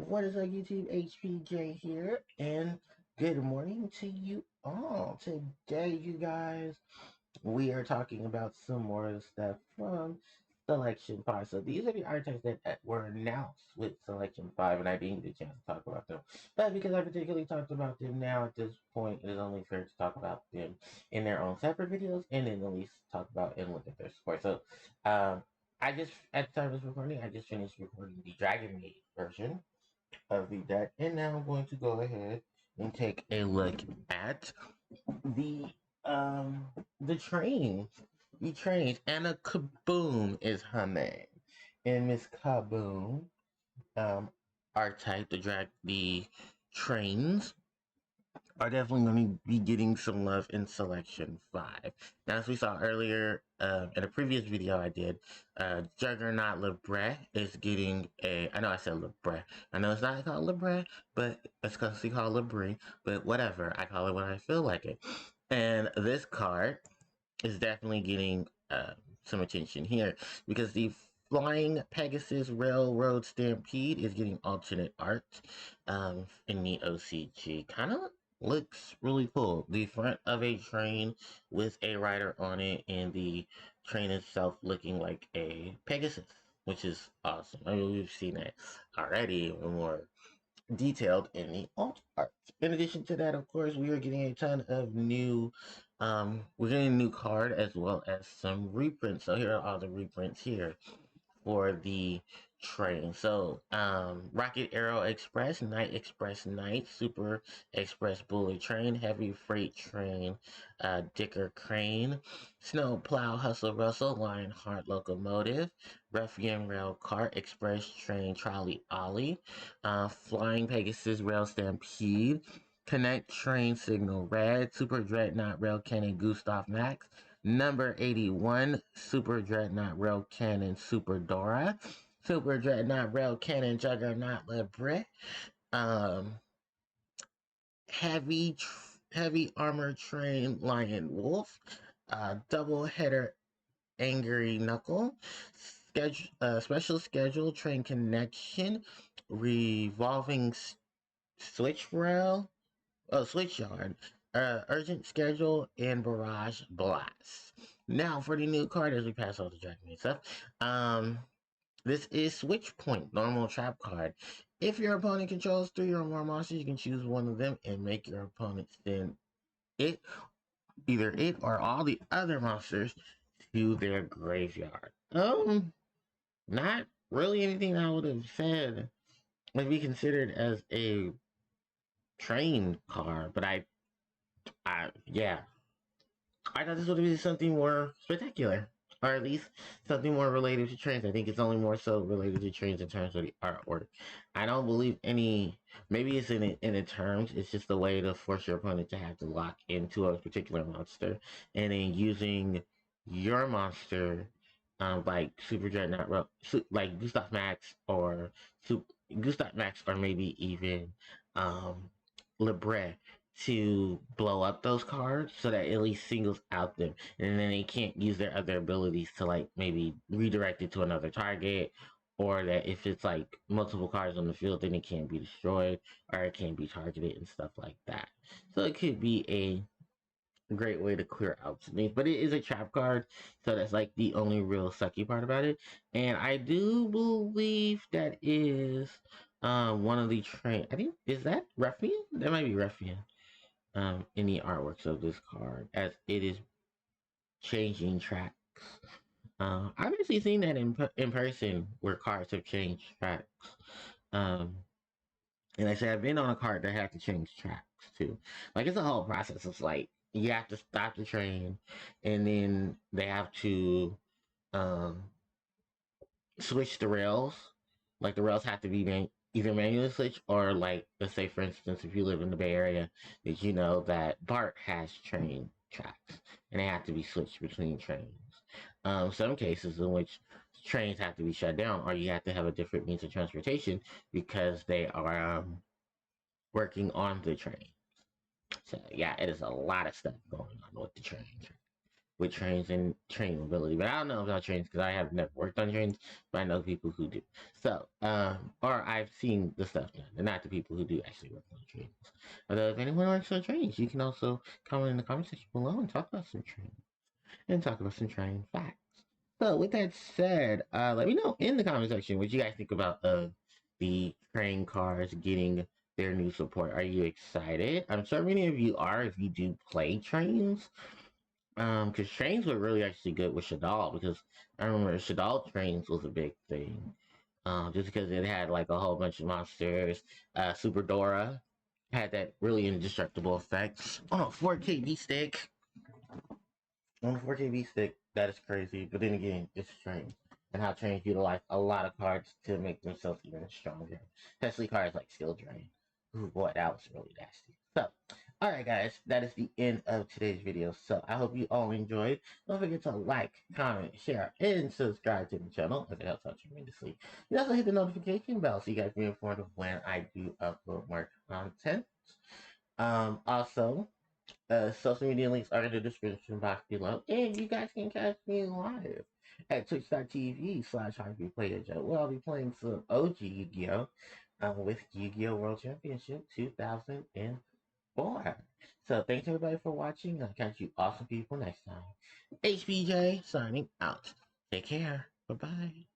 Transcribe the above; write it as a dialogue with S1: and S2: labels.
S1: What is up, YouTube? HPJ here, and good morning to you all. Today, you guys, we are talking about some more stuff from Selection 5. So, these are the artists that were announced with Selection 5, and I didn't get a chance to talk about them. But because I particularly talked about them now at this point, it is only fair to talk about them in their own separate videos and then at least talk about and look at their support. So, I just, at the time of this recording, I just finished recording the Dragon Maid version of the deck. And now I'm going to go ahead and take a look at the um the trains. The trains. Anna Kaboom is her name. And Miss Kaboom um archetype the trains are definitely going to be getting some love in Selection 5. Now, as we saw earlier in a previous video I did, Juggernaut Lebre is getting a... I know I said Lebre. I know it's not called Lebre, but it's because we call it Lebre. But whatever, I call it when I feel like it. And this card is definitely getting some attention here because the Flying Pegasus Railroad Stampede is getting alternate art in the OCG. Kind of looks really cool. The front of a train with a rider on it, and the train itself looking like a Pegasus, which is awesome. I mean, we've seen that already more detailed in the alt art. In addition to that, of course, we are getting a ton of new, we're getting a new card as well as some reprints. So here are all the reprints here for the train. So, Rocket Arrow Express, Night Express Night, Super Express Bullet Train, Heavy Freight Train, Dicker Crane, Snow Plow Hustle Rustle, Lionheart Locomotive, Ruffian Rail Cart, Express Train Trolley Ollie, Flying Pegasus Rail Stampede, Connect Train Signal Red, Super Dreadnought Rail Cannon Gustav Max, Number 81, Super Dreadnought Rail Cannon Super Dora, Super Dreadnought Rail Cannon Juggernaut Lebre, um, Heavy Armor Train Lion Wolf, Double Header Angry Knuckle, Special Schedule Train Connection, Revolving Switch Rail, Switchyard, Urgent Schedule, and Barrage Blast. Now, for the new card as we pass all the Dragon Maid stuff, this is Switch Point, normal trap card. If your opponent controls 3 or more monsters, you can choose one of them and make your opponent send it, either it or all the other monsters, to their graveyard. Not really anything I would have said would be considered as a train card, but yeah, I thought this would be something more spectacular, or at least something more related to trains. I think it's only more so related to trains in terms of the artwork. I don't believe any. Maybe it's in the terms. It's just a way to force your opponent to have to lock into a particular monster, and then using your monster, like Super Dreadnought, like Gustav Max or Gustav Max, or maybe even um, Lebre, to blow up those cards so that it at least singles out them, and then they can't use their other abilities to like maybe redirect it to another target, or that if it's like multiple cards on the field, then it can't be destroyed or it can't be targeted and stuff like that. So it could be a great way to clear out some things, but it is a trap card, so that's like the only real sucky part about it. And I do believe that is one of the train. I think, is that Ruffian? That might be Ruffian in the artworks of this card as it is changing tracks. I've actually seen that in person where cards have changed tracks. Um, and I said I've been on a card that had to change tracks too. Like it's a whole process. It's like you have to stop the train, and then they have to um, switch the rails. Like the rails have to be either manually switched, or like, let's say for instance, if you live in the Bay Area, did you know that BART has train tracks and they have to be switched between trains. Some cases in which trains have to be shut down, or you have to have a different means of transportation because they are working on the train. So yeah, it is a lot of stuff going on with the train. with trains and train mobility. But I don't know about trains because I have never worked on trains, but I know people who do. So, or I've seen the stuff done, and not the people who do actually work on trains. Although, if anyone works on trains, you can also comment in the comment section below and talk about some trains and talk about some train facts. So, with that said, let me know in the comment section what you guys think about the train cars getting their new support. Are you excited? I'm sure many of you are if you do play trains. Because trains were really actually good with Shadal because I remember Shadal trains was a big thing. Just because it had like a whole bunch of monsters. Super Dora had that really indestructible effect on a 4K V stick. On a 4K V stick, that is crazy. But then again, it's trains. And how trains utilize a lot of cards to make themselves even stronger. Especially cards like Skill Drain. Ooh, boy, that was really nasty. So, alright guys, that is the end of today's video. So, I hope you all enjoyed. Don't forget to like, comment, share, and subscribe to the channel, as it helps out tremendously. You also hit the notification bell so you guys be informed of when I do upload more content. Also, social media links are in the description box below, and you guys can catch me live at twitch.tv/HarpiePlayerJoe, where I'll be playing some OG Yu-Gi-Oh! With Yu-Gi-Oh! World Championship 2004. So thanks everybody for watching. I'll catch you awesome people next time. HBJ signing out. Take care. Bye-bye.